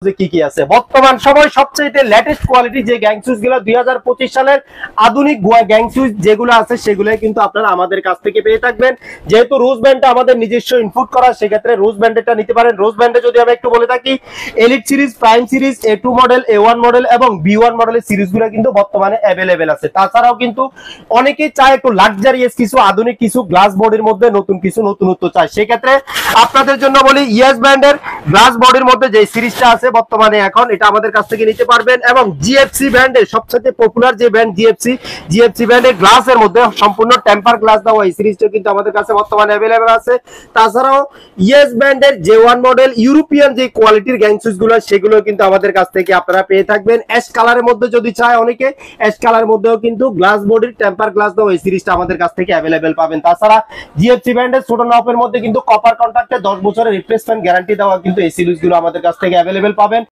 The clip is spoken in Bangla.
যে কি কি আছে বর্তমান সময় সবচেয়ে লেটেস্ট কোয়ালিটি যে গ্যাং সুইচ গুলো 2025 সালের আধুনিক গ্যাং সুইচ যেগুলো আছে সেগুলাই কিন্তু আপনারা আমাদের কাছ থেকে পেয়ে থাকবেন। যেহেতু রোজ ব্যান্ডটা আমাদের নিজস্ব ইনপুট করা, সেক্ষেত্রে রোজ ব্যান্ডেরটা নিতে পারেন। রোজ ব্যান্ডে যদি আমি একটু বলে থাকি, elite series, prime series, A2 model, A1 model এবং B1 মডেলের সিরিজগুলো কিন্তু বর্তমানে অ্যাভেলেবেল আছে। তাছাড়াও কিন্তু অনেকেই চায় একটু লাক্সারিয়াস কিছু, আধুনিক কিছু, গ্লাস বডির মধ্যে নতুন কিছু, নতুনত্ব চায়। সেক্ষেত্রে আপনাদের জন্য বলি, ইয়েস ব্যান্ডের গ্লাস বডির মধ্যে যে সিরিজটা আছে বর্তমানে এখন, এটা আমাদের কাছ থেকে নিতে পারবেন। এবং জিএফসি ব্র্যান্ডের সবচেয়ে পপুলার যে ব্র্যান্ড জিএফসি ব্র্যান্ডের গ্লাসের মধ্যে সম্পূর্ণ টেম্পার গ্লাস দেওয়া এই সিরিজটা কিন্তু আমাদের কাছে বর্তমানে অ্যাভেলেবেল আছে। তাছাড়াও ইয়েস ব্র্যান্ডের J1 মডেল ইউরোপিয়ান যে কোয়ালিটির গ্যাং সুইচ গুলো, সেগুলো কিন্তু আমাদের কাছ থেকে আপনারা পেয়ে থাকবেন। অ্যাশ কালারের মধ্যে যদি চায় অনেকে, অ্যাশ কালারের মধ্যেও কিন্তু গ্লাস বডির টেম্পার গ্লাস দেওয়া এই সিরিজটা আমাদের কাছ থেকে অ্যাভেলেবেল পাবেন। তাছাড়া জিএফসি ব্র্যান্ডের ছোট নপের মধ্যে কিন্তু কপার কন্ট্রাক্টে 10 বছরের রিপ্লেসমেন্ট গ্যারান্টি দেওয়া কিন্তু এই সিরিজগুলো আমাদের কাছ থেকে অ্যাভেলেবেল পাবেন।